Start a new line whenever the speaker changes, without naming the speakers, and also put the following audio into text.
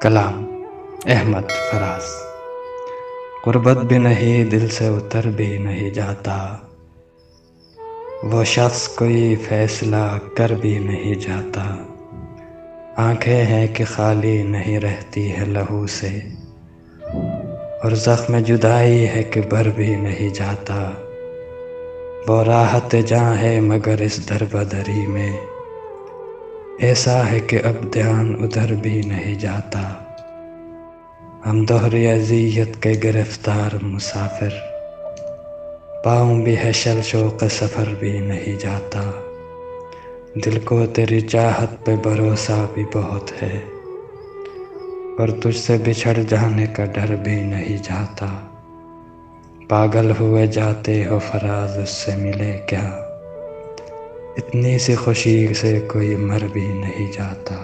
कलाम अहमद फराज। गुर्बत भी नहीं, दिल से उतर भी नहीं जाता, वो शख्स कोई फैसला कर भी नहीं जाता। आंखें हैं कि खाली नहीं रहती है लहू से, और ज़ख्म जुदाई है कि भर भी नहीं जाता। वो राहत जहाँ है मगर इस दरबदरी में, ऐसा है कि अब ध्यान उधर भी नहीं जाता। हम दोहरी अज़ियत के गिरफ्तार मुसाफिर, पाँव भी है शल शौक़ सफ़र भी नहीं जाता। दिल को तेरी चाहत पे भरोसा भी बहुत है, पर तुझसे बिछड़ जाने का डर भी नहीं जाता। पागल हुए जाते हो फराज, उससे मिले क्या, इतनी सी खुशी से कोई मर भी नहीं जाता।